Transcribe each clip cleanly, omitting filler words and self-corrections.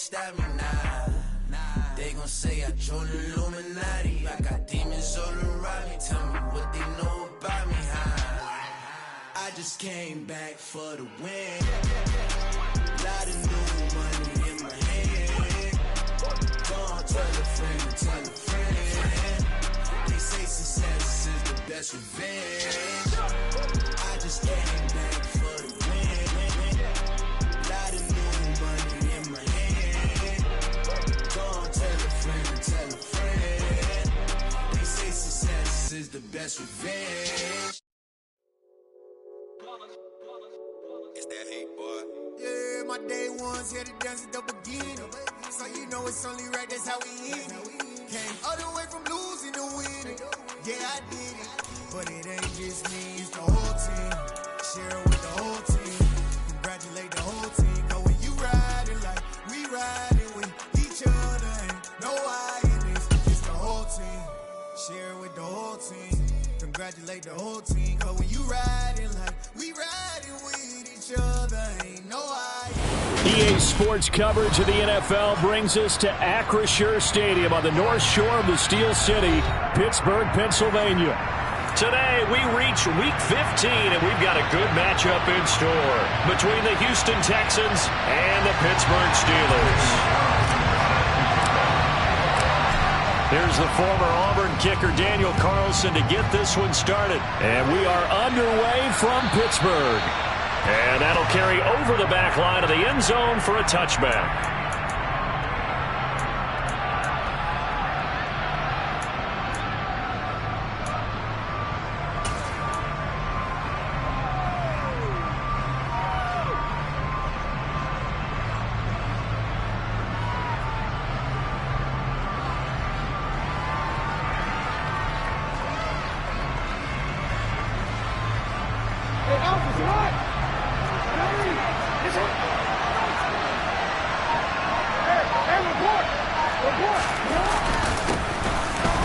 stop me now. They gon' say I joined the Illuminati. I got demons all around me. Tell me what they know about me, huh? I just came back for the win. Lot of new money in my hand. Gonna tell a friend, tell a friend. They say success is the best revenge. I just came back for the win. Lot of new money in my hand. Gonna tell a friend, tell a friend. They say success is the best revenge. It's that hate, boy. Yeah, my day ones here to dance at the beginning. So you know it's only right, that's how we eat it. Came all the way from losing to winning. Yeah, I did it. But it ain't just me, it's the whole team. Share it with the whole team. Congratulate the whole team. Cause when you riding like we riding with each other, ain't no I in this. It's the whole team. Share it with the whole team. Congratulate the whole team. Cause when you riding like we riding with each other, ain't no I. EA Sports coverage of the NFL brings us to Acrisure Stadium on the north shore of the Steel City, Pittsburgh, Pennsylvania. Today, we reach Week 15, and we've got a good matchup in store between the Houston Texans and the Pittsburgh Steelers. Here's the former Auburn kicker, Daniel Carlson, to get this one started. And we are underway from Pittsburgh. And that'll carry over the back line of the end zone for a touchback.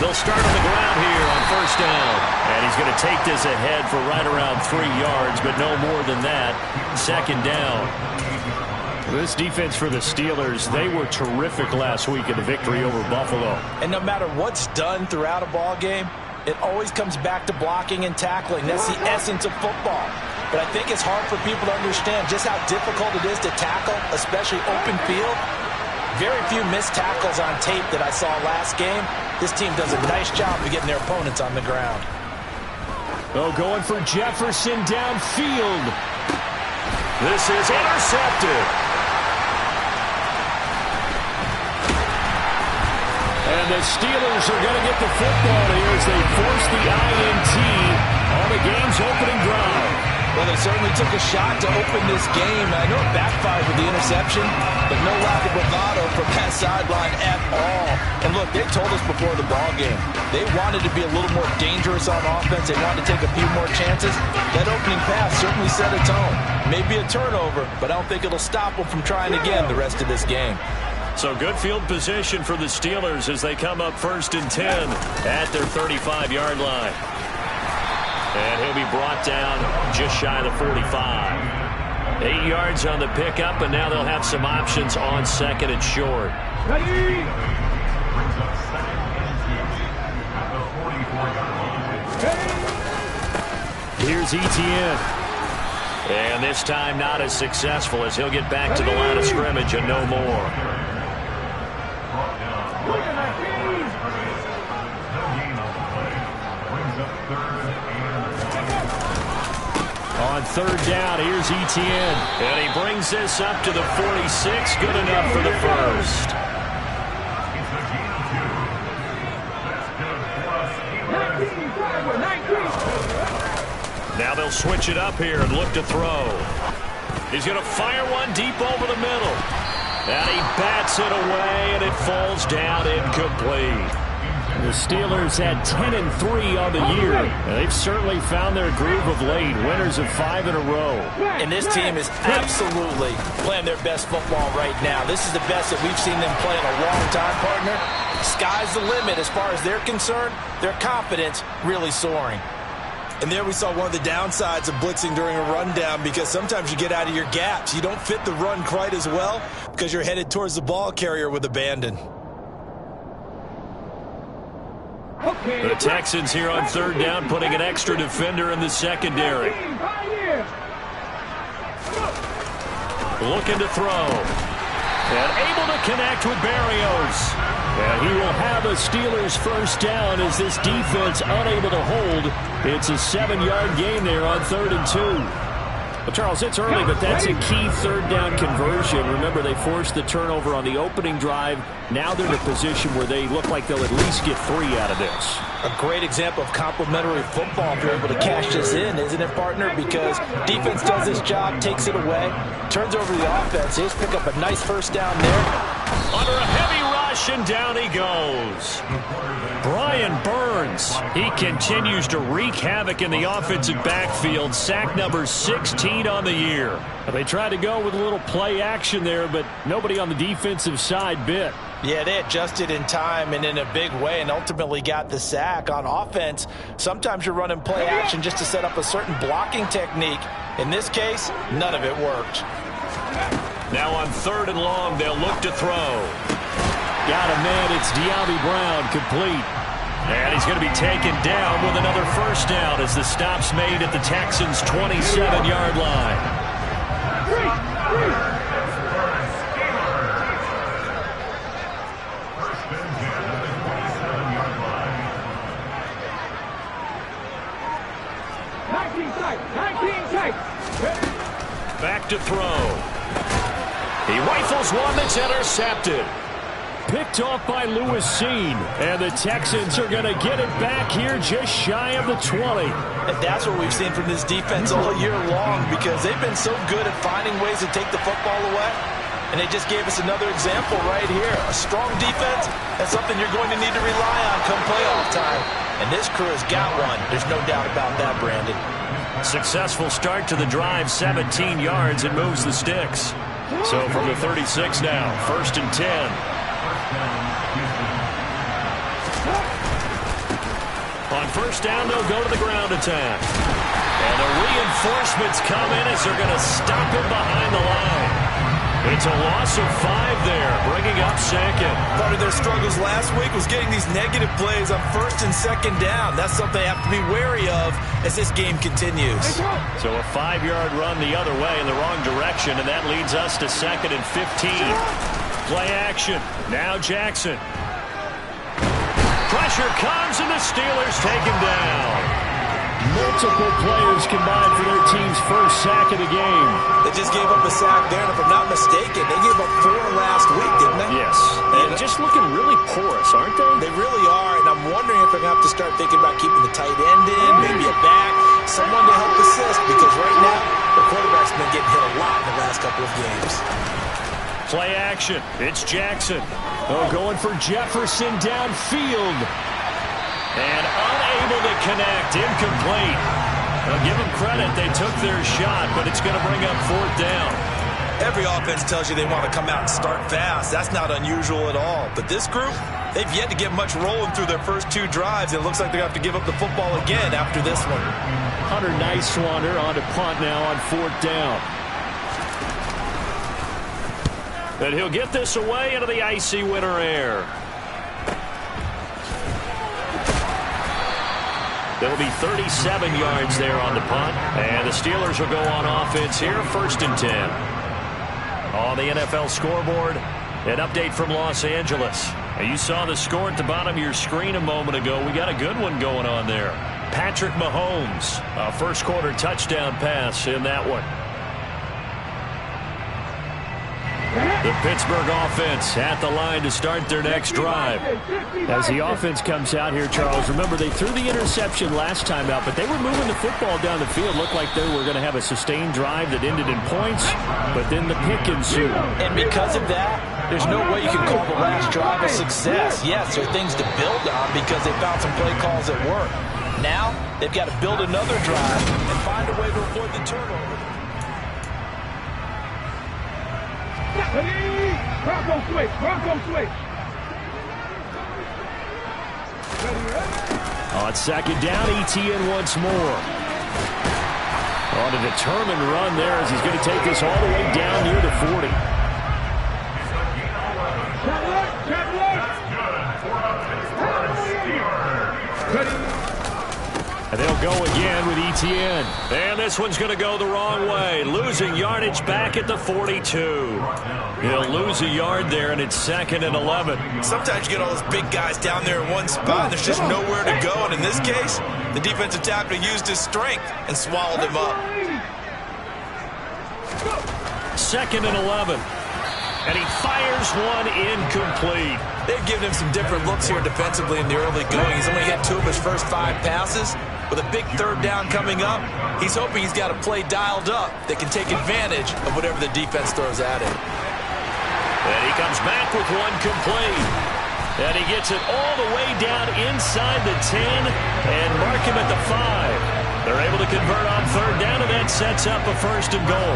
They'll start on the ground here on first down. And he's going to take this ahead for right around 3 yards, but no more than that. Second down. This defense for the Steelers, they were terrific last week in the victory over Buffalo. And no matter what's done throughout a ball game, it always comes back to blocking and tackling. That's the essence of football. But I think it's hard for people to understand just how difficult it is to tackle, especially open field. Very few missed tackles on tape that I saw last game. This team does a nice job of getting their opponents on the ground. Oh, going for Jefferson downfield. This is intercepted. And the Steelers are going to get the football here as they force the INT on the game's opening drive. Well, they certainly took a shot to open this game. I know it backfired with the interception, but no lack of bravado from that sideline at all. And look, they told us before the ball game, they wanted to be a little more dangerous on offense. They wanted to take a few more chances. That opening pass certainly set a tone. Maybe a turnover, but I don't think it'll stop them from trying again the rest of this game. So good field position for the Steelers as they come up 1st and 10 at their 35-yard line. And he'll be brought down just shy of the 45. 8 yards on the pickup, and now they'll have some options on 2nd and short. Here's Etienne. And this time not as successful as he'll get back to the line of scrimmage and no more. On 3rd down, here's Etienne. And he brings this up to the 46. Good enough for the first. Now they'll switch it up here and look to throw. He's going to fire one deep over the middle. And he bats it away, and it falls down incomplete. The Steelers had 10-3 on the year. And they've certainly found their groove of late. Winners of 5 in a row. And this team is absolutely playing their best football right now. This is the best that we've seen them play in a long time, partner. Sky's the limit as far as they're concerned. Their confidence really soaring. And there we saw one of the downsides of blitzing during a rundown, because sometimes you get out of your gaps. You don't fit the run quite as well because you're headed towards the ball carrier with abandon. The Texans here on third down, putting an extra defender in the secondary. Looking to throw. And able to connect with Berrios. And he will have a Steelers first down as this defense unable to hold. It's a 7-yard gain there on 3rd and 2. Well, Charles, it's early, but that's a key third down conversion. Remember, they forced the turnover on the opening drive. Now they're in a position where they look like they'll at least get 3 out of this. A great example of complementary football if you're able to cash this in, isn't it, partner? Because defense does this job, takes it away, turns over the offense. They just pick up a nice first down there. Under a heavy rush, and down he goes. Brian Burns, he continues to wreak havoc in the offensive backfield. Sack number 16 on the year. They tried to go with a little play action there, but nobody on the defensive side bit. Yeah, they adjusted in time and in a big way and ultimately got the sack. On offense, sometimes you're running play action just to set up a certain blocking technique. In this case, none of it worked. Now on 3rd and long, they'll look to throw. Got a man, it's De'Ami Brown, complete. And he's going to be taken down with another first down as the stop's made at the Texans' 27-yard line. Back to throw. He rifles one that's intercepted. Picked off by Lewis Cine. And the Texans are going to get it back here just shy of the 20. And that's what we've seen from this defense all year long, because they've been so good at finding ways to take the football away. And they just gave us another example right here. A strong defense, that's something you're going to need to rely on come playoff time. And this crew has got one. There's no doubt about that, Brandon. Successful start to the drive, 17 yards, and moves the sticks. So from the 36 now, 1st and 10. On first down, they'll go to the ground attack. And the reinforcements come in as they're going to stop him behind the line. It's a loss of 5 there, bringing up 2nd. Part of their struggles last week was getting these negative plays on 1st and 2nd down. That's something they have to be wary of as this game continues. So a 5-yard run the other way in the wrong direction, and that leads us to 2nd and 15. Play action. Now Jackson. Pressure comes, and the Steelers take him down. Multiple players combined for their team's first sack of the game. They just gave up a sack there, and if I'm not mistaken, they gave up 4 last week, didn't they? Yes. And just looking really porous, aren't they? They really are, and I'm wondering if they're going to have to start thinking about keeping the tight end in, maybe a back, someone to help assist, because right now, the quarterback's been getting hit a lot in the last couple of games. Play action. It's Jackson. Oh, going for Jefferson downfield. And unable to connect. Incomplete. Now give them credit. They took their shot, but it's going to bring up 4th down. Every offense tells you they want to come out and start fast. That's not unusual at all. But this group, they've yet to get much rolling through their first 2 drives. It looks like they're going to have to give up the football again after this one. Hunter Nicewander on to punt now on 4th down. And he'll get this away into the icy winter air. There'll be 37 yards there on the punt. And the Steelers will go on offense here, 1st and 10. On the NFL scoreboard, an update from Los Angeles. And you saw the score at the bottom of your screen a moment ago. We got a good one going on there. Patrick Mahomes, a first quarter touchdown pass in that one. The Pittsburgh offense at the line to start their next drive. As the offense comes out here, Charles, remember they threw the interception last time out, but they were moving the football down the field. Looked like they were going to have a sustained drive that ended in points, but then the pick ensued. And because of that, there's no way you can call the last drive a success. Yes, there are things to build on because they found some play calls that work. Now, they've got to build another drive and find a way to avoid the turnover. Bronco switch. On second down, ETN once more. On a determined run there as he's going to take this all the way down near the 40. And they'll go again with ETN. And this one's going to go the wrong way. Losing yardage back at the 42. He'll lose a yard there, and it's 2nd and 11. Sometimes you get all those big guys down there in one spot, and there's just nowhere to go. And in this case, the defensive tackle used his strength and swallowed him up. 2nd and 11. And he fires one incomplete. They've given him some different looks here defensively in the early going. He's only had 2 of his first 5 passes. With a big 3rd down coming up, he's hoping he's got a play dialed up that can take advantage of whatever the defense throws at him. And he comes back with one complete. And he gets it all the way down inside the 10 and mark him at the 5. They're able to convert on 3rd down, and that sets up a 1st and goal.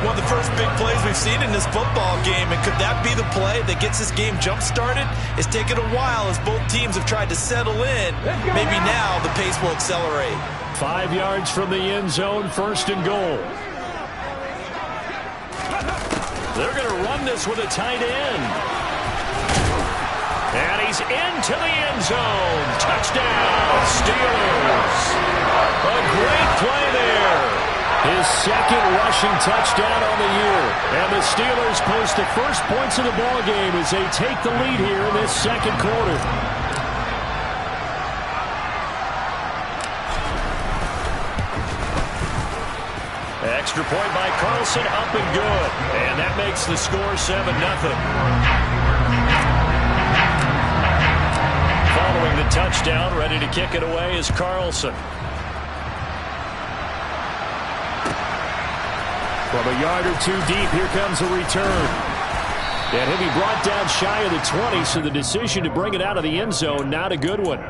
One of the first big plays we've seen in this football game, and could that be the play that gets this game jump-started? It's taken a while as both teams have tried to settle in. Maybe now the pace will accelerate. 5 yards from the end zone, 1st and goal. They're going to run this with a tight end. And he's into the end zone. Touchdown, Steelers. A great play there. His 2nd rushing touchdown on the year. And the Steelers post the first points of the ball game as they take the lead here in this 2nd quarter. Extra point by Carlson, up and good. And that makes the score 7-0. Following the touchdown, ready to kick it away is Carlson. From a yard or 2 deep, here comes a return. And he'll be brought down shy of the 20, so the decision to bring it out of the end zone, not a good one.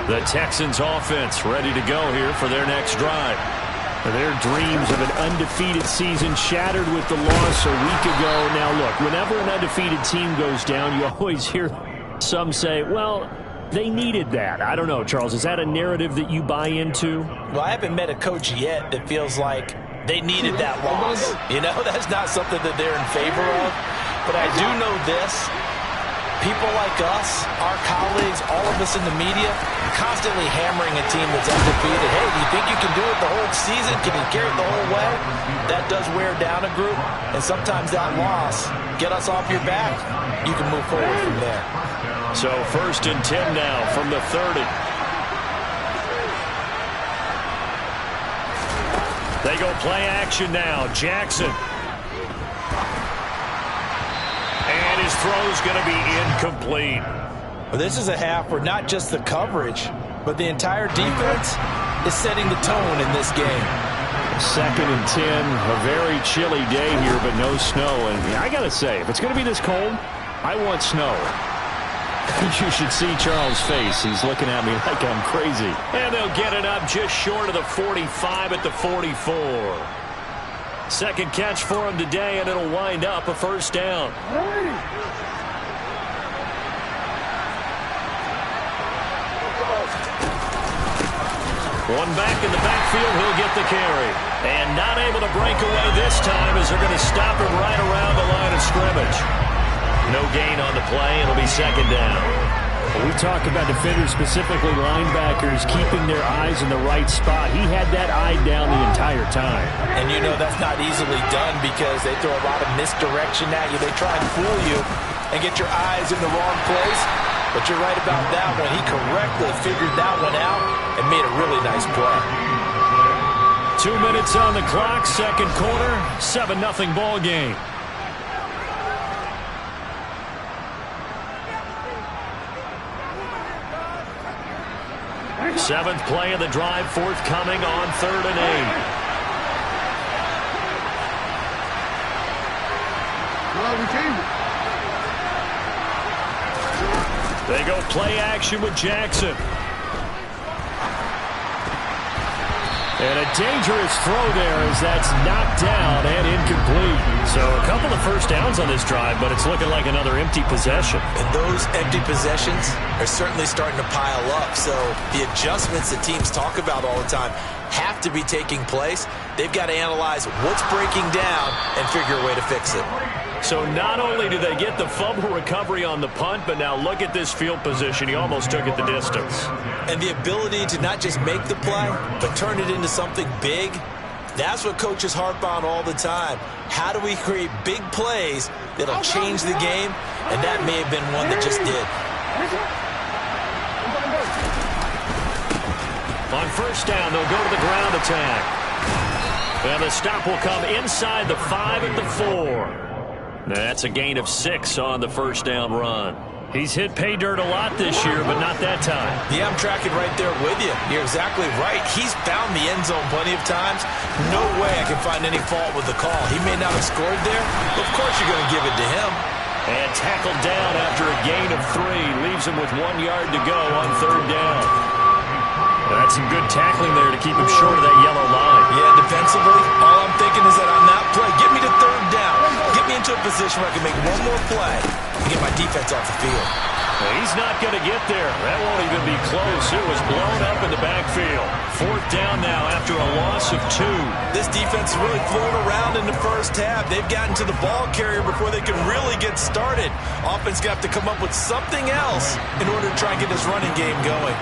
The Texans offense ready to go here for their next drive. Their dreams of an undefeated season shattered with the loss a week ago. Now look, whenever an undefeated team goes down, you always hear some say, well, they needed that. I don't know, Charles, is that a narrative that you buy into? Well, I haven't met a coach yet that feels like they needed that loss. You know, that's not something that they're in favor of. But I do know this. People like us, our colleagues, all of us in the media, constantly hammering a team that's undefeated. Hey, do you think you can do it the whole season? Can you carry it the whole way? That does wear down a group, and sometimes that loss, get us off your back, you can move forward from there. So 1st and 10 now from the 30. They go play action now. Jackson. And his throw's going to be incomplete. Well, this is a half where not just the coverage, but the entire defense is setting the tone in this game. 2nd and 10, a very chilly day here, but no snow. And I got to say, if it's going to be this cold, I want snow. You should see Charles' face. He's looking at me like I'm crazy. And they'll get it up just short of the 45 at the 44. 2nd catch for him today, and it'll wind up a 1st down. One back in the backfield, he'll get the carry. And not able to break away this time as they're going to stop him right around the line of scrimmage. No gain on the play, it'll be 2nd down. We talk about defenders, specifically linebackers, keeping their eyes in the right spot. He had that eye down the entire time. And you know that's not easily done because they throw a lot of misdirection at you. They try and fool you and get your eyes in the wrong place. But you're right about that one. He correctly figured that one out and made a really nice play. 2 minutes on the clock, 2nd quarter, 7-0 ball game. Seventh play of the drive forthcoming on 3rd and 8. They go play action with Jackson. And a dangerous throw there as that's knocked down and incomplete. So a couple of first downs on this drive, but it's looking like another empty possession. And those empty possessions are certainly starting to pile up. So the adjustments that teams talk about all the time have to be taking place. They've got to analyze what's breaking down and figure a way to fix it. So not only do they get the fumble recovery on the punt, but now look at this field position. He almost took it the distance. And the ability to not just make the play, but turn it into something big, that's what coaches harp on all the time. How do we create big plays that'll change the game? And that may have been one that just did. On first down, they'll go to the ground attack. And the stop will come inside the 5 at the 4. That's a gain of 6 on the first down run. He's hit pay dirt a lot this year, but not that time. Yeah, I'm tracking right there with you. You're exactly right. He's found the end zone plenty of times. No way I can find any fault with the call. He may not have scored there, but of course you're going to give it to him. And tackled down after a gain of 3. Leaves him with 1 yard to go on third down. That's some good tackling there to keep him short of that yellow line. Yeah, defensively, all I'm thinking is that on that play, get me to third down. Get me into a position where I can make one more play and get my defense off the field. Well, he's not going to get there. That won't even be close. It was blown up in the backfield. Fourth down now after a loss of 2. This defense is really flown around in the first half. They've gotten to the ball carrier before they can really get started. Offense going to have to come up with something else in order to try and get this running game going.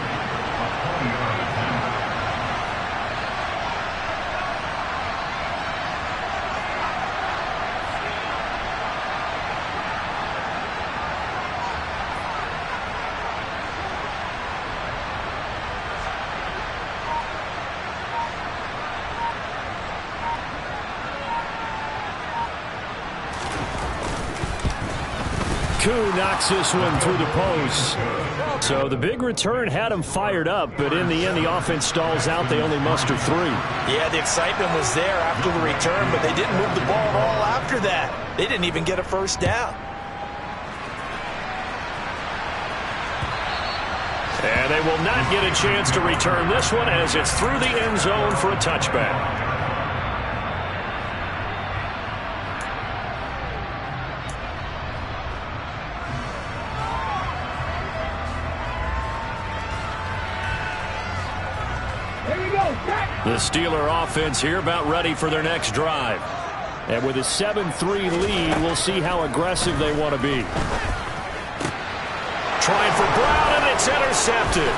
Koo knocks this one through the post. So the big return had him fired up, but in the end, the offense stalls out. They only muster 3. Yeah, the excitement was there after the return, but they didn't move the ball at all after that. They didn't even get a first down. And they will not get a chance to return this one as it's through the end zone for a touchback. The Steeler offense here about ready for their next drive. And with a 7-3 lead, we'll see how aggressive they want to be. Trying for Brown, and it's intercepted.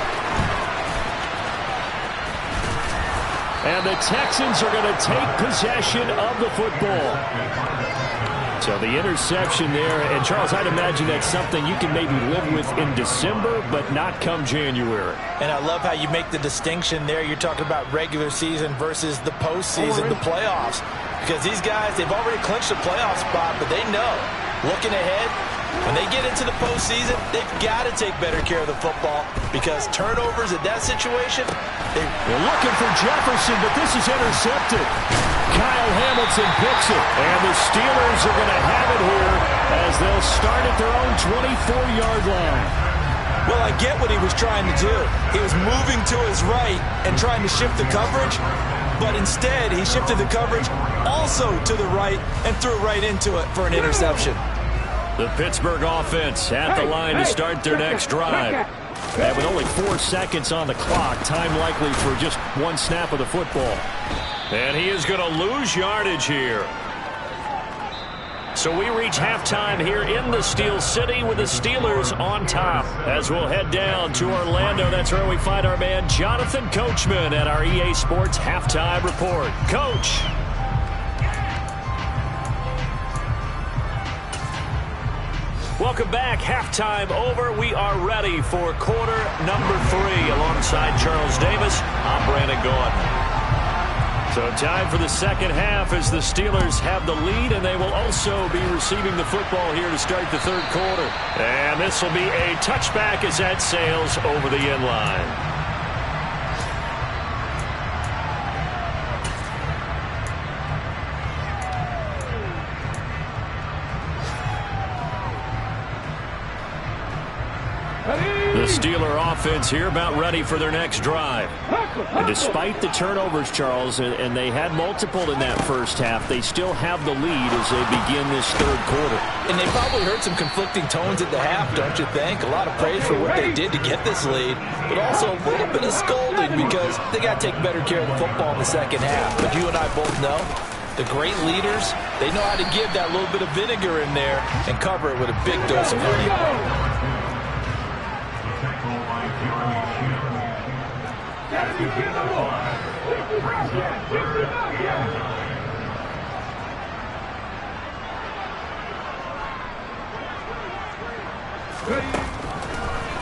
And the Texans are going to take possession of the football. So the interception there, and Charles, I'd imagine that's something you can maybe live with in December, but not come January. And I love how you make the distinction there. You're talking about regular season versus the postseason, the playoffs. Because these guys, they've already clinched a playoff spot, but they know, looking ahead, when they get into the postseason, they've got to take better care of the football because turnovers in that situation, they're looking for Jefferson, but this is intercepted. Kyle Hamilton picks it, and the Steelers are going to have it here as they'll start at their own 24-yard line. Well, I get what he was trying to do. He was moving to his right and trying to shift the coverage, but instead he shifted the coverage also to the right and threw right into it for an interception. The Pittsburgh offense at the line to start their next drive. And with only 4 seconds on the clock, time likely for just one snap of the football. And he is going to lose yardage here. So we reach halftime here in the Steel City with the Steelers on top. As we'll head down to Orlando, that's where we find our man Jonathan Coachman at our EA Sports Halftime Report. Coach. Welcome back. Halftime over. We are ready for quarter number 3 alongside Charles Davis. I'm Brandon Gaudin. So time for the second half as the Steelers have the lead, and they will also be receiving the football here to start the third quarter. And this will be a touchback as that sails over the end line. The Steeler offense here about ready for their next drive. And despite the turnovers, Charles, and they had multiple in that first half, they still have the lead as they begin this third quarter. And they probably heard some conflicting tones at the half, don't you think? A lot of praise for what they did to get this lead, but also a little bit of scolding because they got to take better care of the football in the second half. But you and I both know the great leaders, they know how to give that little bit of vinegar in there and cover it with a big dose of honey.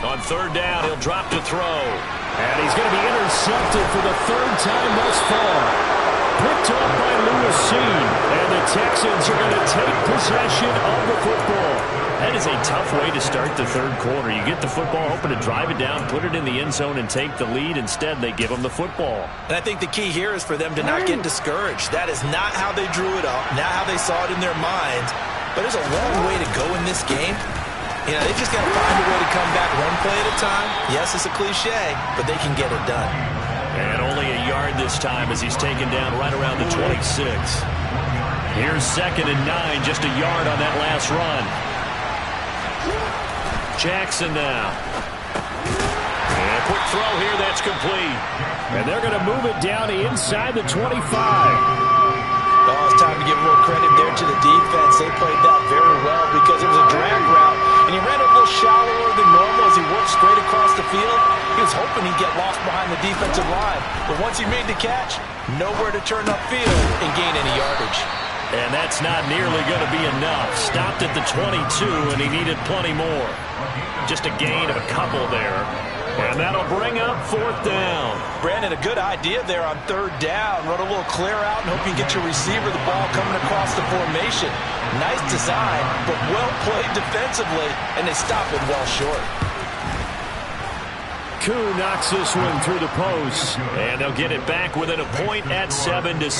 On third down, he'll drop to throw. And he's going to be intercepted for the third time thus far. Picked up by Lewis Cine, and the Texans are going to take possession of the football. That is a tough way to start the third quarter. You get the football, hoping to drive it down, put it in the end zone, and take the lead. Instead, they give them the football. And I think the key here is for them to not get discouraged. That is not how they drew it up, not how they saw it in their minds. But there's a long way to go in this game. You know, they just got to find a way to come back one play at a time. Yes, it's a cliche, but they can get it done. And only a yard this time as he's taken down right around the 26. Here's 2nd and 9, just a yard on that last run. Jackson now. And a quick throw here, that's complete. And they're going to move it down inside the 25. Oh, it's time to give a little credit there to the defense. They played that very well because it was a drag route. And he ran it a little shallower than normal as he worked straight across the field. He was hoping he'd get lost behind the defensive line. But once he made the catch, nowhere to turn upfield and gain any yardage. And that's not nearly going to be enough. Stopped at the 22, and he needed plenty more. Just a gain of a couple there. And that'll bring up 4th down. Brandon, a good idea there on 3rd down. Run a little clear out and hope you get your receiver the ball coming across the formation. Nice design, but well played defensively, and they stop it well short. Koo knocks this one through the post, and they'll get it back within a point at 7-6.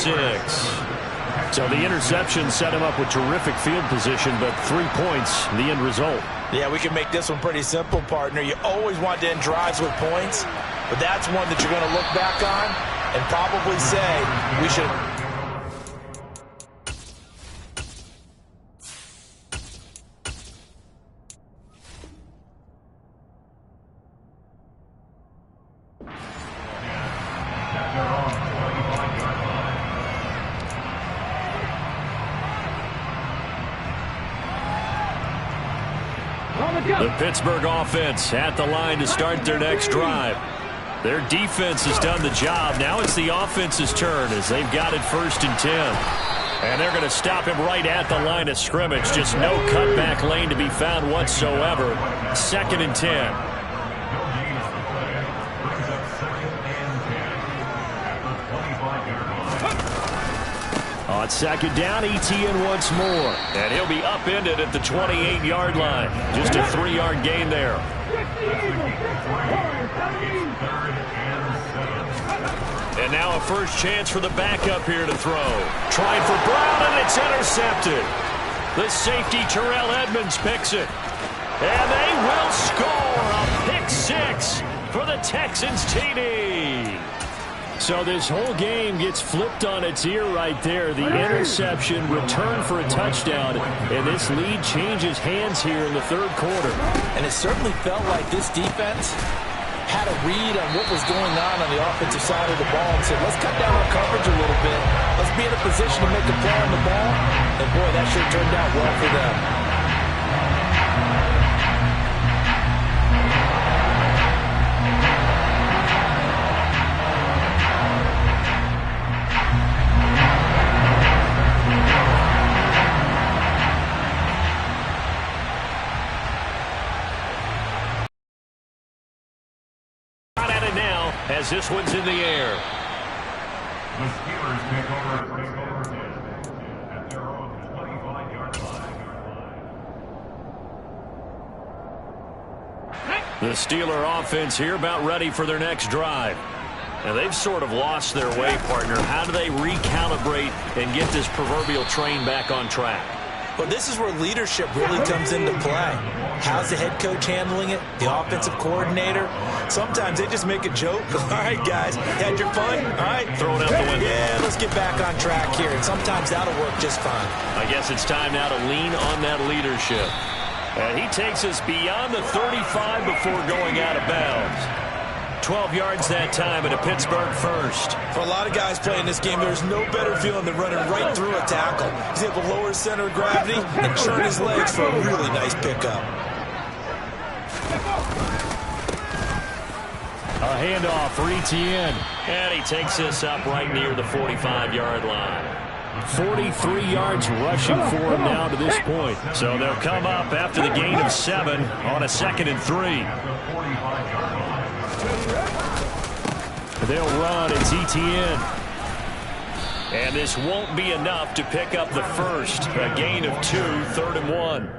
So the interception set him up with terrific field position, but 3 points, the end result. Yeah, we can make this one pretty simple, partner. You always want to end drives with points, but that's one that you're going to look back on and probably say we should. The Pittsburgh offense at the line to start their next drive. Their defense has done the job. Now it's the offense's turn as they've got it 1st and 10. And they're going to stop him right at the line of scrimmage. Just no cutback lane to be found whatsoever. 2nd and 10. On 2nd down, Etienne once more. And he'll be upended at the 28-yard line. Just a 3-yard gain there. And now a first chance for the backup here to throw. Trying for Brown, and it's intercepted. The safety, Terrell Edmonds, picks it. And they will score a pick 6 for the Texans TD. So this whole game gets flipped on its ear right there. The interception, return for a touchdown, and this lead changes hands here in the third quarter. And it certainly felt like this defense had a read on what was going on the offensive side of the ball and said, let's cut down our coverage a little bit. Let's be in a position to make a play on the ball. And boy, that sure turned out well for them. As this one's in the air. The Steelers take over at their own 25-yard line. The Steeler offense here about ready for their next drive. And they've sort of lost their way, partner. How do they recalibrate and get this proverbial train back on track? Well, this is where leadership really comes into play. How's the head coach handling it? The offensive coordinator? Sometimes they just make a joke. All right, guys, had your fun? All right. Throw it out the window. Yeah, let's get back on track here. And sometimes that'll work just fine. I guess it's time now to lean on that leadership. And he takes us beyond the 35 before going out of bounds. 12 yards that time and a Pittsburgh first. For a lot of guys playing this game, there's no better feeling than running right through a tackle. He's able to lower his center of gravity and turn his legs for a really nice pickup. A handoff for Etienne. And he takes this up right near the 45-yard line. 43 yards rushing for him now to this point. So they'll come up after the gain of 7 on a 2nd and 3. They'll run. It's Etienne. And this won't be enough to pick up the first. A gain of 2, 3rd and 1.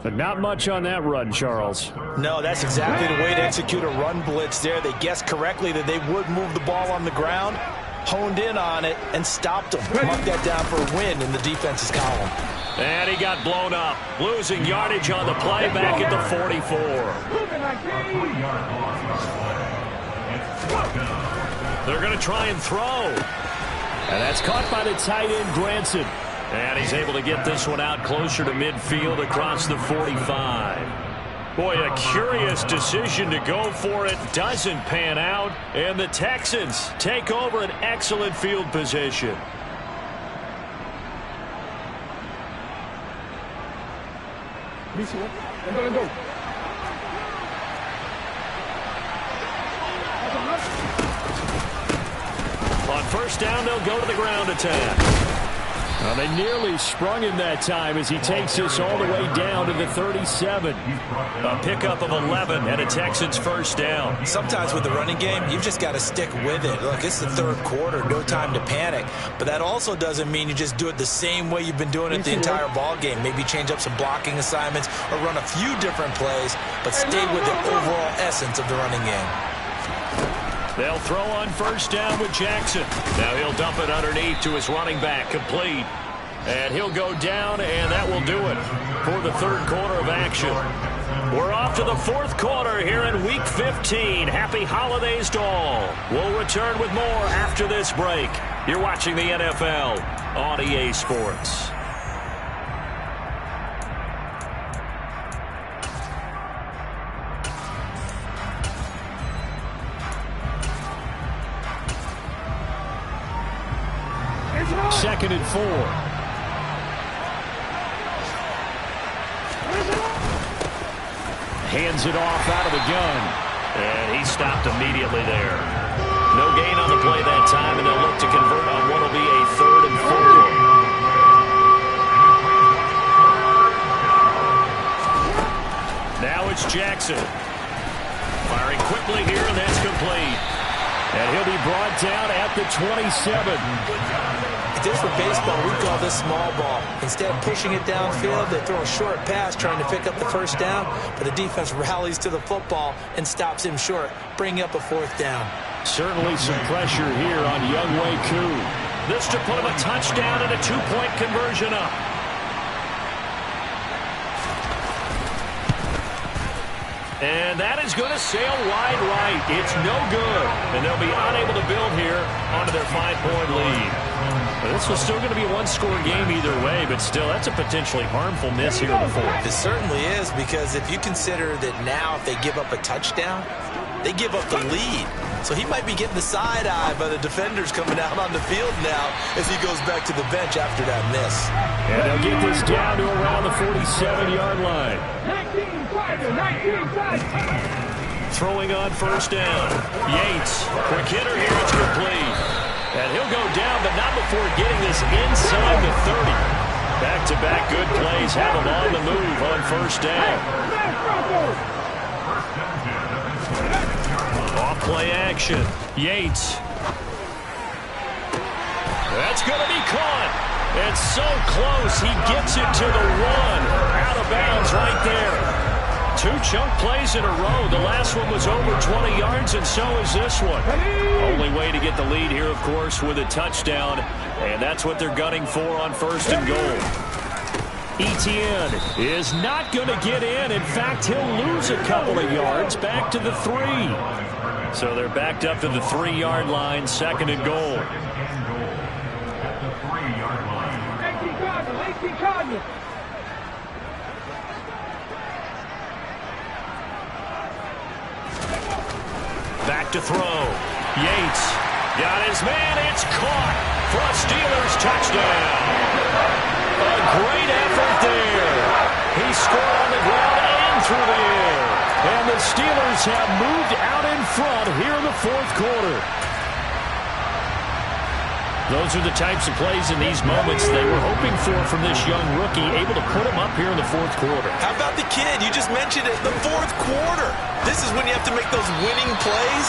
But not much on that run, Charles. No, that's exactly the way to execute a run blitz there. They guessed correctly that they would move the ball on the ground, honed in on it, and stopped them. Mark that down for a win in the defense's column. And he got blown up, losing yardage on the play back at the 44. They're going to try and throw. And that's caught by the tight end, Granson. And he's able to get this one out closer to midfield across the 45. Boy, a curious decision to go for it. Doesn't pan out. And the Texans take over an excellent field position. Let's go. On first down, they'll go to the ground attack. Well, they nearly sprung him that time as he takes this all the way down to the 37. A pickup of 11 and a Texans first down. Sometimes with the running game, you've just got to stick with it. Look, it's the 3rd quarter, no time to panic. But that also doesn't mean you just do it the same way you've been doing it the entire ball game. Maybe change up some blocking assignments or run a few different plays, but stay with the overall essence of the running game. They'll throw on first down with Jackson. Now he'll dump it underneath to his running back, complete. And he'll go down, and that will do it for the 3rd quarter of action. We're off to the 4th quarter here in Week 15. Happy holidays to all. We'll return with more after this break. You're watching the NFL on EA Sports. Second and 4. Hands it off out of the gun. And he stopped immediately there. No gain on the play that time, and they'll look to convert on what will be a 3rd and 4. Now it's Jackson. Firing quickly here, and that's complete. And he'll be brought down at the 27. If this were baseball, we'd call this small ball. Instead of pushing it downfield, they throw a short pass trying to pick up the first down, but the defense rallies to the football and stops him short, bringing up a 4th down. Certainly some pressure here on Younghoe Koo. This to put him a touchdown and a 2-point conversion up. And that is going to sail wide right. It's no good. And they'll be unable to build here onto their 5-point lead. But this was still going to be a 1-score game either way, but still, that's a potentially harmful miss here in the 4th. It certainly is, because if you consider that now if they give up a touchdown, they give up the lead. So he might be getting the side eye by the defenders coming out on the field now as he goes back to the bench after that miss. And they'll get this down to around the 47-yard line. 19, Throwing on first down. Yates, quick hitter here, it's complete. And he'll go down, but not before getting this inside the 30. Back-to-back good plays have him on the move on first down. Off-play action. Yates. That's going to be caught. It's so close. He gets it to the 1. Out of bounds right there. 2 chunk plays in a row. The last one was over 20 yards, and so is this one. Only way to get the lead here, of course, with a touchdown, and that's what they're gunning for on first and goal. Etienne is not going to get in. In fact, he'll lose a couple of yards back to the 3. So they're backed up to the 3-yard line, 2nd and goal. Back to throw. Yates got his man. It's caught for a Steelers touchdown. A great effort there. He scored on the ground and through the air. And the Steelers have moved out in front here in the 4th quarter. Those are the types of plays in these moments they were hoping for from this young rookie, able to put him up here in the 4th quarter. How about the kid? You just mentioned it, the 4th quarter. This is when you have to make those winning plays.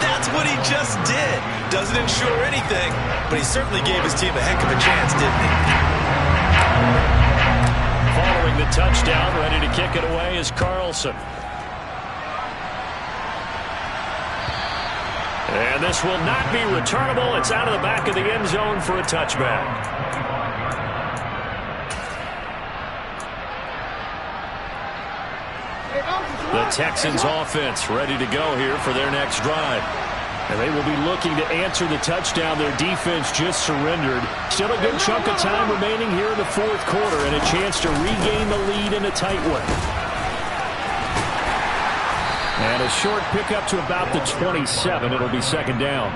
That's what he just did. Doesn't ensure anything, but he certainly gave his team a heck of a chance, didn't he? Following the touchdown, ready to kick it away is Carlson. And this will not be returnable. It's out of the back of the end zone for a touchback. The Texans offense ready to go here for their next drive. And they will be looking to answer the touchdown their defense just surrendered. Still a good chunk of time remaining here in the 4th quarter and a chance to regain the lead in a tight one. And a short pickup to about the 27. It'll be 2nd down.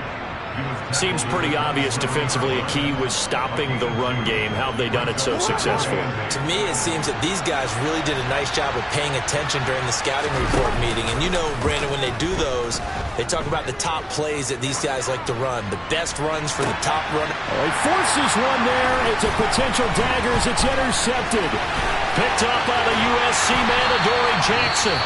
Seems pretty obvious defensively a key was stopping the run game. How have they done it so successfully? To me, it seems that these guys really did a nice job of paying attention during the scouting report meeting. And you know, Brandon, when they do those, they talk about the top plays that these guys like to run, the best runs for the top runner. He forces one there. It's a potential dagger as it's intercepted. Picked up by the USC man, Adoree Jackson.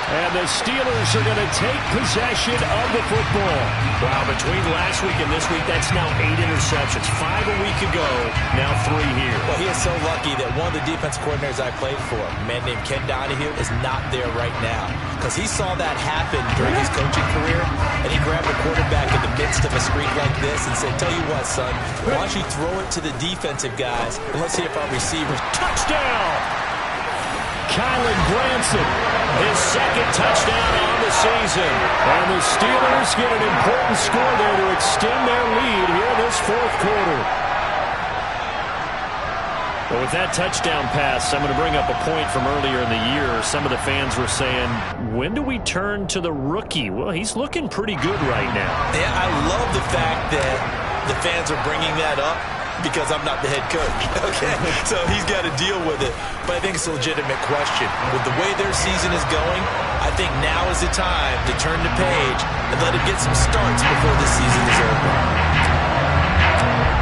And the Steelers are going to take possession of the football. Wow, between last week and this week, that's now 8 interceptions. 5 a week ago, now 3 here. Well, he is so lucky that one of the defense coordinators I played for, a man named Ken Donahue, is not there right now. Because he saw that happen during his coaching career, and he grabbed a quarterback in the midst of a streak like this and said, tell you what, son, why don't you throw it to the defensive guys, and let's see if our receivers... Touchdown! Kylen Granson, his 2nd touchdown on the season. And the Steelers get an important score there to extend their lead here in this 4th quarter. Well, with that touchdown pass, I'm going to bring up a point from earlier in the year. Some of the fans were saying, when do we turn to the rookie? Well, he's looking pretty good right now. Yeah, I love the fact that the fans are bringing that up. Because I'm not the head coach, okay? So he's got to deal with it. But I think it's a legitimate question. With the way their season is going, I think now is the time to turn the page and let him get some starts before this season is over.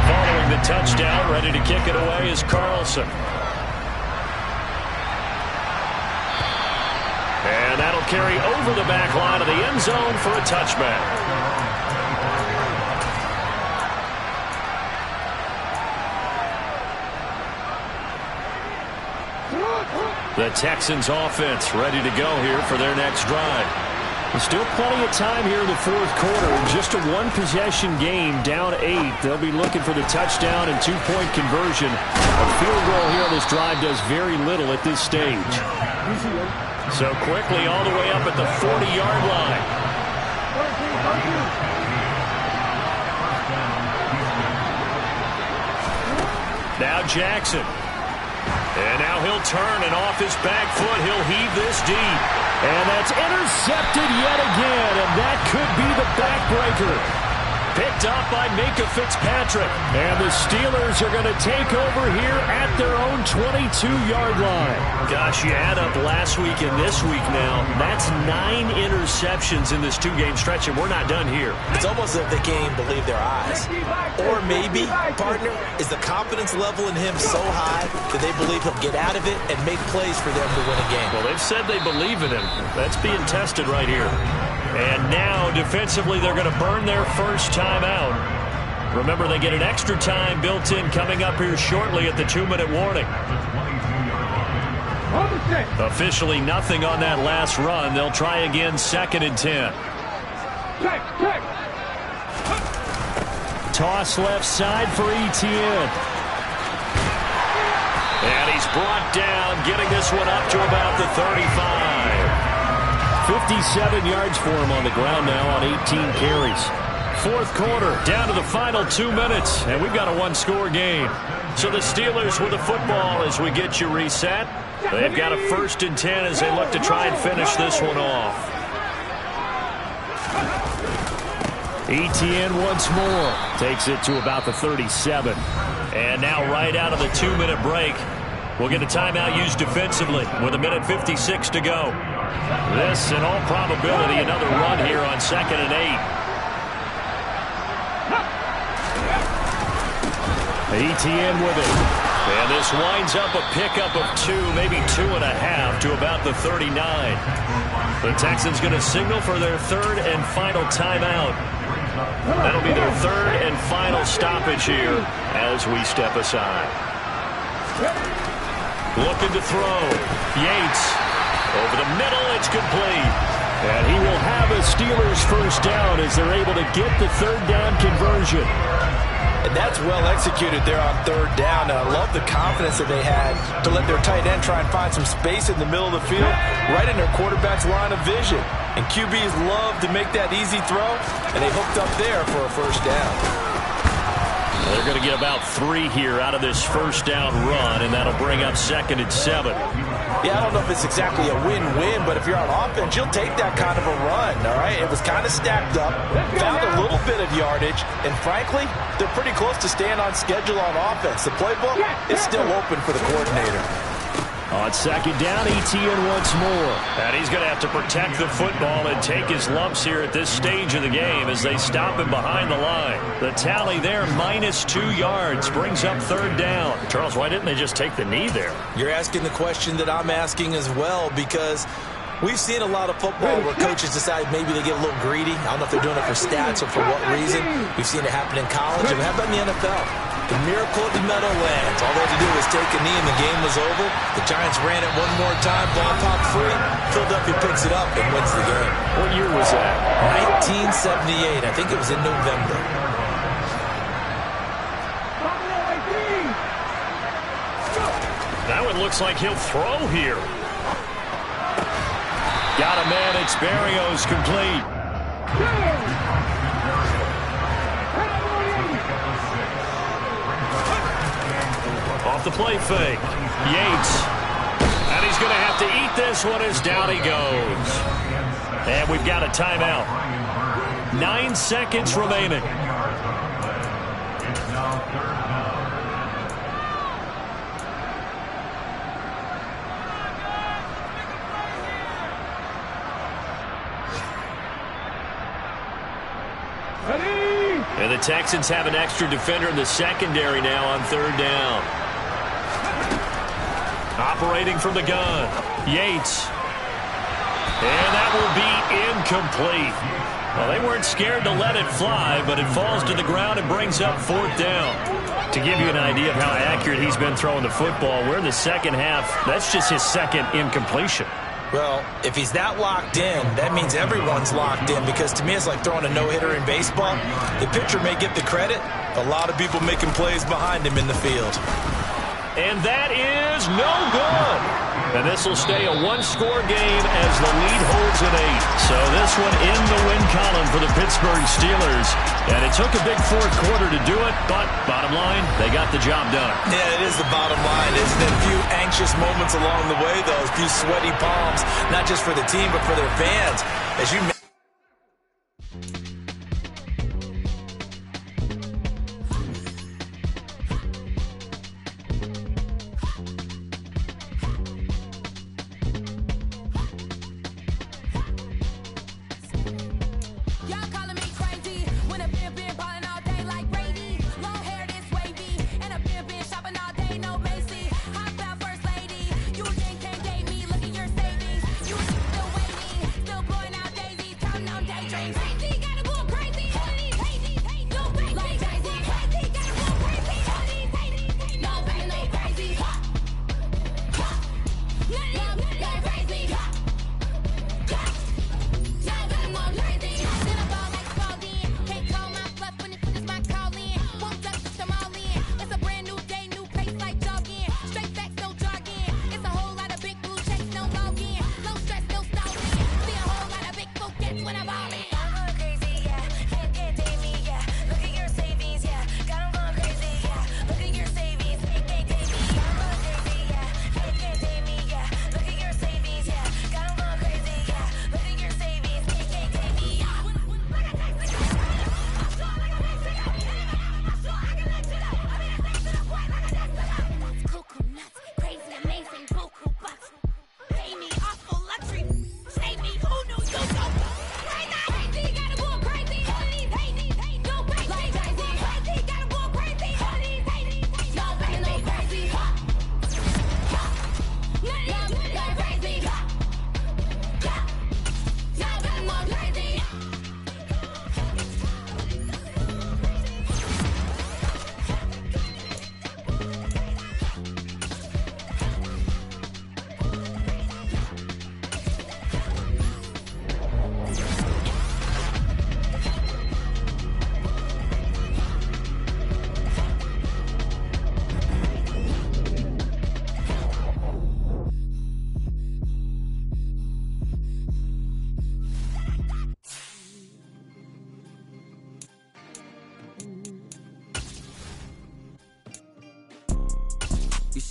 Following the touchdown, ready to kick it away is Carlson. And that'll carry over the back line of the end zone for a touchback. The Texans offense ready to go here for their next drive. There's still plenty of time here in the 4th quarter. Just a one-possession game, down 8. They'll be looking for the touchdown and 2-point conversion. A field goal here on this drive does very little at this stage. So quickly all the way up at the 40-yard line. Now Jackson. And now he'll turn, and off his back foot, he'll heave this deep. And that's intercepted yet again, and that could be the backbreaker. Picked up by Minkah Fitzpatrick. And the Steelers are going to take over here at their own 22-yard line. Gosh, you add up last week and this week now. That's 9 interceptions in this 2-game stretch, and we're not done here. It's almost as if they can't even believe their eyes. Or maybe, partner, is the confidence level in him so high that they believe he'll get out of it and make plays for them to win a game. Well, they've said they believe in him. That's being tested right here. And now, defensively, they're going to burn their first time out. Remember, they get an extra time built in coming up here shortly at the 2-minute warning. Officially nothing on that last run. They'll try again, 2nd and 10. Toss left side for Etienne. And he's brought down, getting this one up to about the 35. 57 yards for him on the ground now on 18 carries. Fourth quarter, down to the final 2 minutes, and we've got a one-score game. So the Steelers with the football as we get you reset. They've got a 1st and 10 as they look to try and finish this one off. Etienne once more takes it to about the 37. And now right out of the 2-minute break, we'll get a timeout used defensively with 1:56 to go. This, in all probability, another run here on 2nd and 8. Etienne with it. And this winds up a pickup of 2, maybe 2.5 to about the 39. The Texans going to signal for their 3rd and final timeout. That'll be their 3rd and final stoppage here as we step aside. Looking to throw. Yates. Over the middle, it's complete. And he will have a Steelers 1st down as they're able to get the 3rd down conversion. And that's well executed there on 3rd down. And I love the confidence that they had to let their tight end try and find some space in the middle of the field, right in their quarterback's line of vision. And QBs love to make that easy throw, and they hooked up there for a 1st down. They're going to get about 3 here out of this 1st down run, and that'll bring up 2nd and 7. Yeah, I don't know if it's exactly a win-win, but if you're on offense, you'll take that kind of a run, all right? It was kind of stacked up, found a little bit of yardage, and frankly, they're pretty close to staying on schedule on offense. The playbook is still open for the coordinator. On 2nd down, Etienne once more. And he's going to have to protect the football and take his lumps here at this stage of the game as they stop him behind the line. The tally there, -2 yards, brings up 3rd down. Charles, why didn't they just take the knee there? You're asking the question that I'm asking as well, because we've seen a lot of football where coaches decide maybe they get a little greedy. I don't know if they're doing it for stats or for what reason. We've seen it happen in college. And how about in the NFL? The miracle of the Meadowlands. All they had to do was take a knee and the game was over. The Giants ran it one more time. Ball popped free. Philadelphia picks it up and wins the game. What year was that? 1978. I think it was in November. That one looks like he'll throw here. Got a man. It's Berrios complete. Off the play fake. Yates. And he's going to have to eat this one as down he goes. And we've got a timeout. 9 seconds remaining. And the Texans have an extra defender in the secondary now on 3rd down. Operating from the gun, Yates. And that will be incomplete. Well, they weren't scared to let it fly, but it falls to the ground and brings up 4th down. To give you an idea of how accurate he's been throwing the football, we're in the second half. That's just his 2nd incompletion. Well, if he's that locked in, that means everyone's locked in, because to me it's like throwing a no-hitter in baseball. The pitcher may get the credit, a lot of people making plays behind him in the field. And that is no good. And this will stay a one-score game as the lead holds at 8. So this one in the win column for the Pittsburgh Steelers. And it took a big fourth quarter to do it, but bottom line, they got the job done. Yeah, it is the bottom line. Isn't it? A few anxious moments along the way, though. A few sweaty palms, not just for the team, but for their fans. As you Daisy.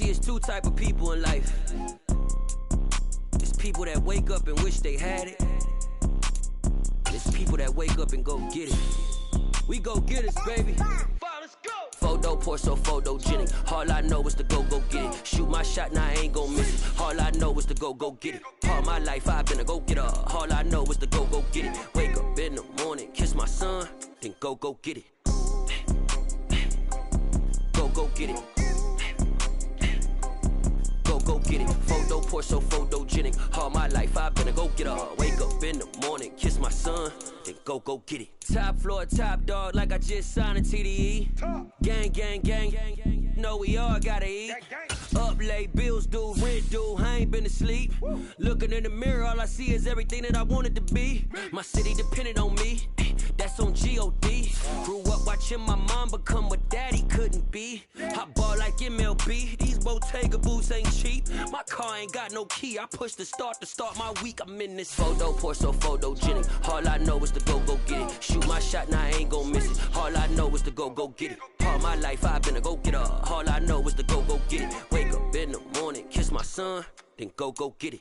See, it's two type of people in life. It's people that wake up and wish they had it. It's people that wake up and go get it. We go get it, baby. Let's go. Photo pour so photogenic. All I know is to go get it. Shoot my shot, now I ain't gon' miss it. All I know is to go get it. All my life I've been a go-getter. All I know is to go get it. Wake up in the morning, kiss my son, then go get it. Go get it. Go get it. Photo pour so photogenic. All my life I've been a go-getter. Wake up in the morning, kiss my son, then go get it. Top floor, top dog, like I just signed a TDE. Gang, gang, gang, gang. Know we all gotta eat. Up late, bills due, rent due, I ain't been asleep. Looking in the mirror, all I see is everything that I wanted to be. My city depended on me, that's on G.O.D. Grew up watching my mom become what daddy couldn't be. I ball like MLB, these Bottega boots ain't cheap. My car ain't got no key, I push the start to start my week. I'm in this photo pour so photogenic. All I know is to go get it. Shoot my shot, now I ain't gon' miss it. All I know is to go get it. All my life I've been a go-getter. All I know is to go get it. Wake up in the morning, kiss my son, then go get it.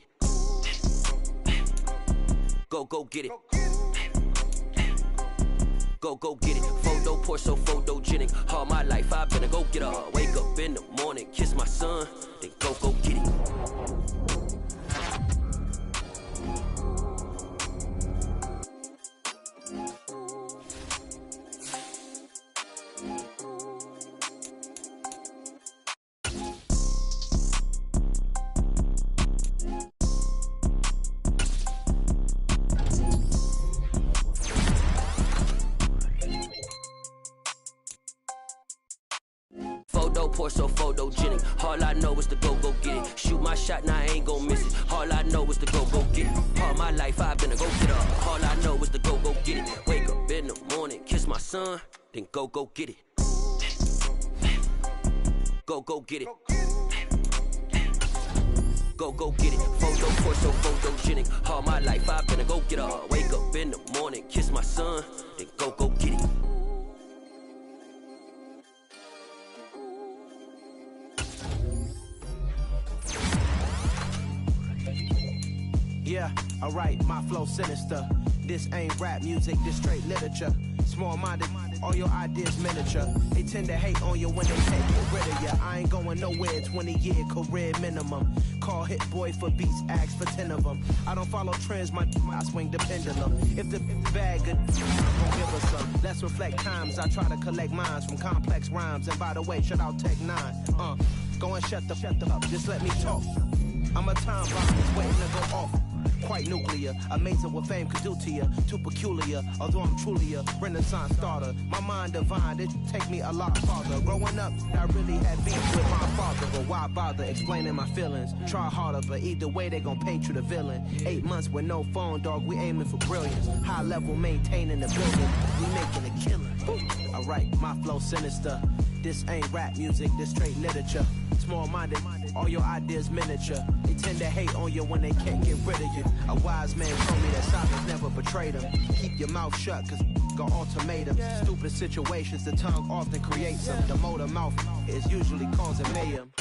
Go get it. Go get it. Photo pour so photogenic. All my life I've been a go-getter. Wake up in the morning, kiss my son, then go get it. Pour so photogenic. All I know is to go get it. Shoot my shot, now I ain't gon' miss it. All I know is to go get it. All my life I've been a go-getter. All I know is to go get it. Wake up in the morning, kiss my son, then go get it. Go get it. Go get it. Photo pour so photogenic. All my life I've been a go-getter. Wake up in the morning, kiss my son, then go get it. Yeah, alright, my flow sinister. This ain't rap music, this straight literature. Small-minded, all your ideas miniature. They tend to hate on you when they can't get rid of you. I ain't going nowhere, 20-year career minimum. Call Hit Boy for beats, ask for 10 of them. I don't follow trends, I swing the pendulum. If the bag good, I'm gon' give her some. Let's reflect times, I try to collect minds from complex rhymes. And by the way, shout out Tech 9. Go and shut the up, just let me talk. I'm a time bomb, it's waiting to go off. Quite nuclear, amazing what fame could do to you. Too peculiar, although I'm truly a renaissance starter. My mind divine, it take me a lot farther. Growing up, I really had beef with my father, but why bother explaining my feelings? Try harder, but either way they gon' paint you the villain. 8 months with no phone, dog, we aiming for brilliance. High level, maintaining the building, we making a killing. Alright, my flow sinister. This ain't rap music, this straight literature. Small-minded, all your ideas miniature. They tend to hate on you when they can't get rid of you. A wise man told me that silence never betrayed him. Keep your mouth shut, cause got ultimatums. Stupid situations, the tongue often creates them. The motor mouth is usually causing mayhem.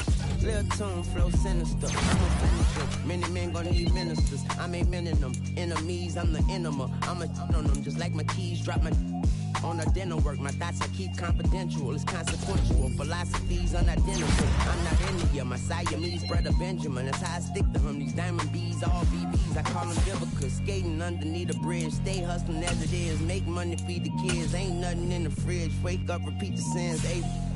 Lil' tune, flow sinister, I'm a finisher. Many men gon' need ministers, I'm a men in them. Enemies, I'm the enema. I'm a on them, just like my keys, drop my on a dental work. My thoughts I keep confidential, it's consequential. Philosophies unidentical, I'm not India. My Siamese brother Benjamin, that's how I stick to him. These diamond bees, all BBs, I call them Vivica. Skating underneath a bridge, stay hustling as it is. Make money, feed the kids, ain't nothing in the fridge. Wake up, repeat the sins,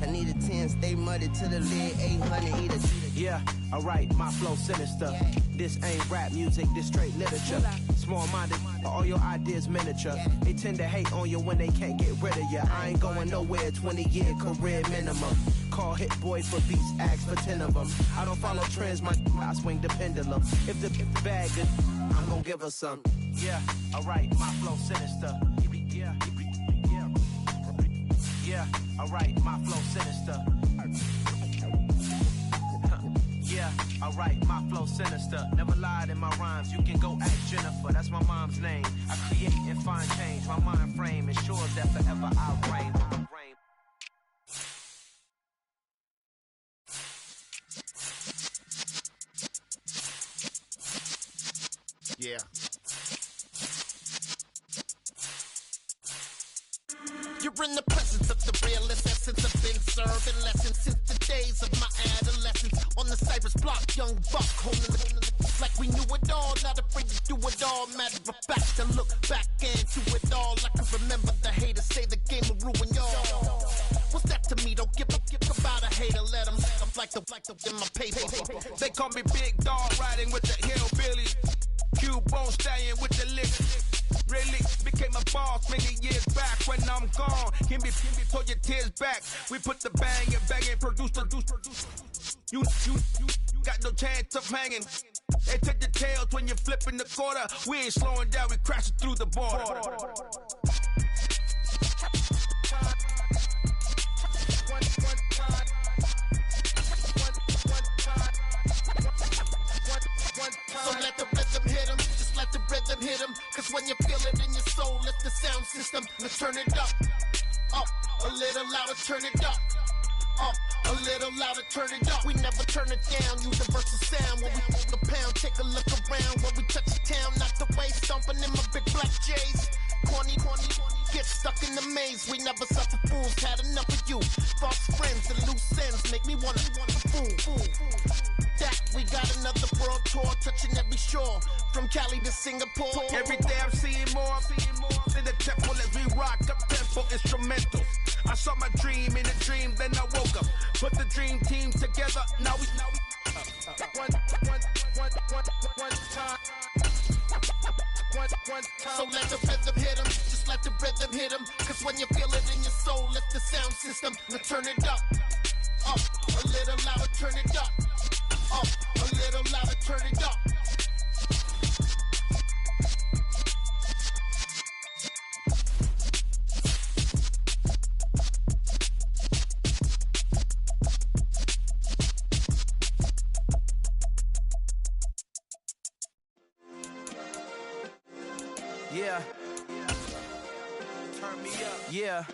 I need a 10, stay muddy to the lid, 800, eat a yeah, alright, my flow sinister. This ain't rap music, this straight literature. Small-minded, all your ideas miniature. They tend to hate on you when they can't get rid of you. I ain't going nowhere, 20-year career minimum. Call Hit Boy for beats, ask for 10 of them. I don't follow trends, I swing the pendulum. If the bag good, I'm gon' give her some. Yeah, alright, my flow sinister. Yeah, alright, my flow sinister. Yeah, alright, my flow sinister. Never lied in my rhymes, you can go ask Jennifer, that's my mom's name. I create and find change, my mind frame ensures that forever I'll reign. Yeah. You're in the presence of the realest essence. I've been serving lessons since the days of my adolescence. On the Cypress block, young buck, holding the like we knew it all, not afraid to do it all. Matter of fact, to look back into it all. I can remember the haters say the game will ruin y'all. What's that to me? Don't give about a hater. Let them like the in my paper. They call me Big Dog, riding with the hillbilly. Q-Bone stallion with the lick. Really became a boss many years back. When I'm gone, can be pull your tears back. We put the bang and produce. You got no chance of hanging. They take the tails when you're flipping the quarter. We ain't slowing down, we crashing through the border. So let the rhythm hit him, just let the rhythm hit him. Cause when you feel it in your soul, lift the sound system. Let's turn it up, a little louder, turn it up. A little louder, turn it up. We never turn it down, universal sound. When we move the pound, take a look around. When we touch the town, not the way, stomping in my big black J's. Corny, get stuck in the maze. We never suffer fools, had enough of you. False friends and loose ends make me wanna fool. That we got another world tour, touching every shore, from Cali to Singapore. Every day I'm seeing more in the temple as we rock up tempo instrumentals. I saw my dream in a dream, then I woke up. Put the dream team together, now we one time. So let the rhythm hit him, just let the rhythm hit him. Cause when you feel it in your soul, lift the sound system. Now turn it up, a little louder, turn it up. A little louder, turn it up. Yeah. Turn me up. Yeah.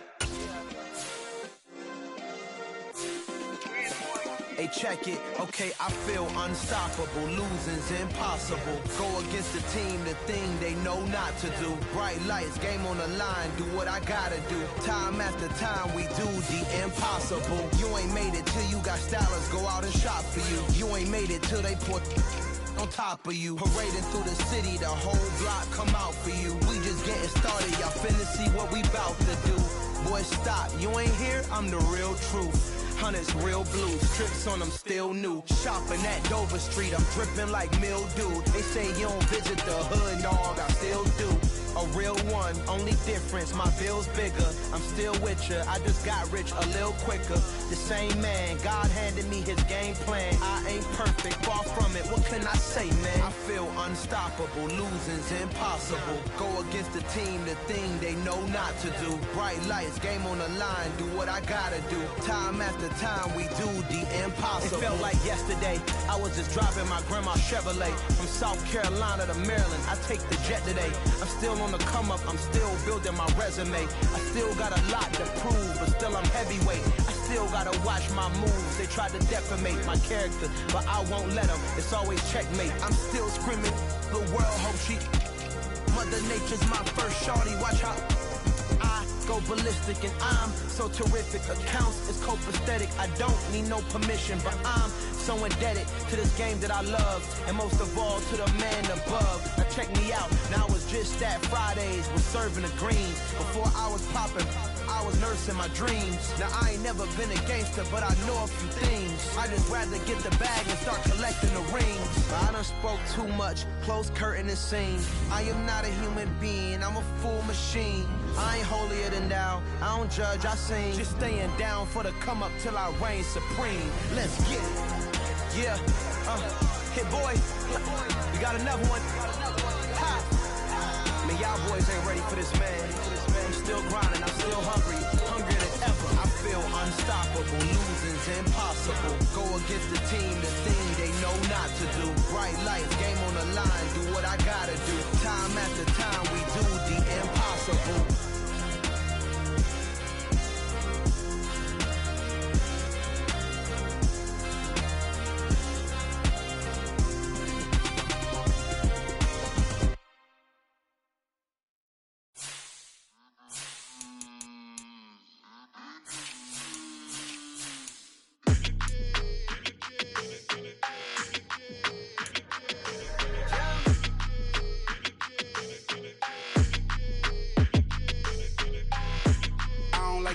Hey, check it. Okay, I feel unstoppable. Losing's impossible. Go against the team, the thing they know not to do. Bright lights, game on the line, do what I gotta do. Time after time, we do the impossible. You ain't made it till you got stylers go out and shop for you. You ain't made it till they put on top of you. Parading through the city, the whole block come out for you. We just getting started, y'all finna see what we bout to do. Boy, stop, you ain't here, I'm the real truth. Hunters, real blues, tricks on them still new. Shopping at Dover Street, I'm dripping like mildew. They say you don't visit the hood, dog, I still do. A real one, only difference, my bill's bigger. I'm still with ya, I just got rich a little quicker. The same man, God handed me his game plan. I ain't perfect, far from it, what can I say, man? I feel unstoppable, losing's impossible. Go against the team, the thing they know not to do. Bright lights, game on the line, do what I gotta do. Time after time, we do the impossible. It felt like yesterday, I was just driving my grandma's Chevrolet. From South Carolina to Maryland, I take the jet today. I'm still on the come up, I'm still building my resume. I still got a lot to prove, but still I'm heavyweight. I still gotta watch my moves. They tried to defamate my character, but I won't let them. It's always checkmate. I'm still screaming, the world hope she. Mother Nature's my first shorty, watch how I go ballistic and I'm so terrific. Accounts is copacetic, I don't need no permission, but I'm so indebted to this game that I love, and most of all to the man above. Now check me out, now it's just that Fridays was serving the greens. Before I was popping, I was nursing my dreams. Now I ain't never been a gangster, but I know a few things. I just rather get the bag and start collecting the rings. I done spoke too much, close curtain and scene. I am not a human being, I'm a full machine. I ain't holier than thou, I don't judge, I sing. Just staying down for the come up till I reign supreme. Let's get it. Yeah, hit boy, we got another one. Ha. Man, y'all boys ain't ready for this, man. I'm still grinding, I'm still hungry, hungrier than ever. I feel unstoppable, losing's impossible. Go against the team, the thing they know not to do. Bright lights, game on the line, do what I gotta do. Time after time, we do the impossible.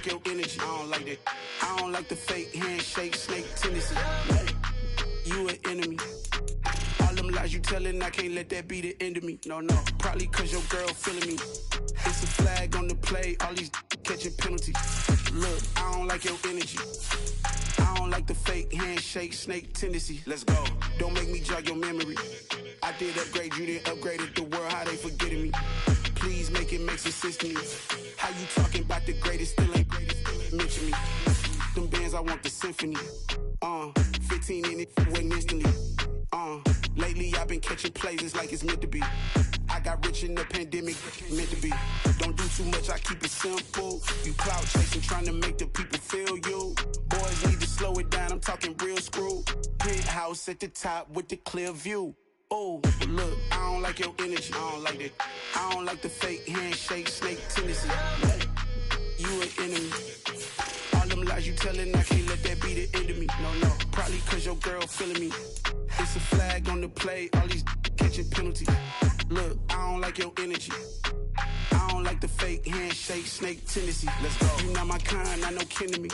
like your energy. I don't like that. I don't like the fake handshake, snake tendency. You an enemy. All them lies you telling, I can't let that be the end of me. No, probably cause your girl feeling me. It's a flag on the play, all these catching penalties. Look, I don't like your energy. I don't like the fake handshake, snake tendency. Let's go. Don't make me jog your memory. I did upgrade, you didn't upgrade it. The world, how they forgetting me. Please make it make some sense to me. How you talking about the greatest, still ain't greatest, mention me. Them bands, I want the symphony. 15 in it, went instantly. Lately I've been catching plays, it's like it's meant to be. I got rich in the pandemic, meant to be. Don't do too much, I keep it simple. You clout chasing, trying to make the people feel you. Boys need to slow it down, I'm talking real screw. Penthouse at the top with the clear view. Oh, look, I don't like your energy, I don't like that. I don't like the fake handshake, snake tendency. You an enemy. All them lies you telling, I can't let that be the end of me. No, probably cause your girl feeling me. It's a flag on the play, all these catching penalties. Look, I don't like your energy. I don't like the fake handshake, snake tendency. Let's go. You not my kind, not no kin to me.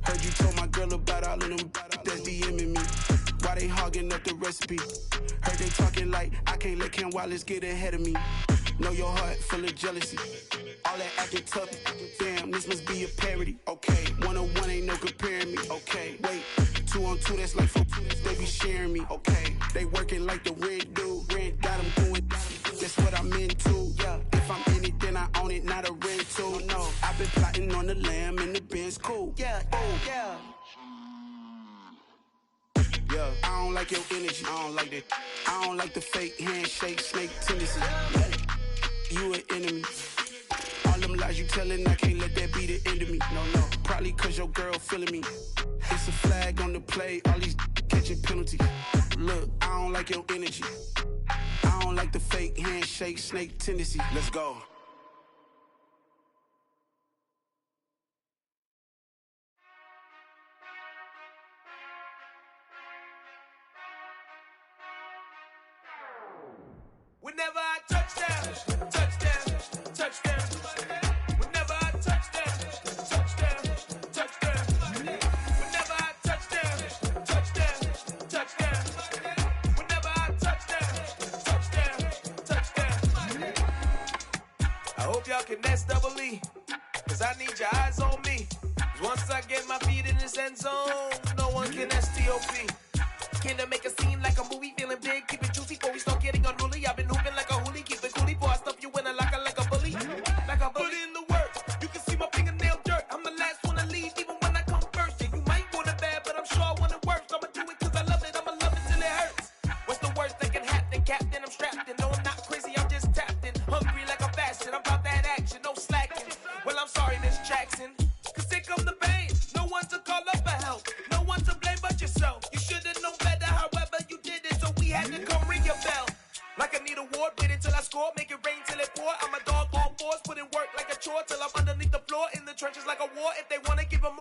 Heard you told my girl about all of them that's DMing me. Why they hogging up the recipe? Heard they talking like I can't let Ken Wallace get ahead of me. Know your heart full of jealousy. All that acting tough, damn, this must be a parody. Okay, 1-on-1 ain't no comparing me. Okay, wait, 2-on-2, that's like 4, they be sharing me. Okay, they working like the rent dude. Rent got them doing, that's what I'm into. Yeah, if I'm in it, then I own it, not a rental. No, I've been plotting on the lamb and the Benz cool. Yeah, oh, yeah. Yeah, I don't like your energy, I don't like that. I don't like the fake handshake, snake tendency. You an enemy. All them lies you telling, I can't let that be the end of me. No, probably cause your girl feeling me. It's a flag on the play, all these catching penalties. Look, I don't like your energy. I don't like the fake handshake, snake tendency. Let's go. Whenever I touchdown, touchdown, touchdown. Whenever I touchdown, touchdown, touchdown. Whenever I touchdown, touchdown, touchdown. Whenever I touchdown, touchdown, touchdown. I hope y'all can nest double E, cause I need your eyes on me. Cause once I get my feet in this end zone, no one can STOP. Can I make a scene like a movie, feeling big, keep it juicy before we start getting unruly. I've been hooping like a hoolie, keep it coolie before I stuff you in a locker like a bully. Like a bully. Put in the work, you can see my fingernail dirt. I'm the last one to leave, even when I come first. Yeah, you might want it bad, but I'm sure I want it worse. I'ma do it cause I love it, I'ma love it till it hurts. What's the worst that can happen, Captain? I'm strapped in, no I'm not crazy, I'm just tapped in. Hungry like a bastard, I'm about that action, no slacking. Well, I'm sorry, Miss Jackson, cause here come the pain. No one to call up for help, no one to blame but yourself. You should've known better, however you did it, so we had to come ring your bell. Like I need a ward, wait until I score, make it rain till it pour. I'm a dog on fours, put in work like a chore till I'm underneath the floor, in the trenches like a war. If they wanna give 'em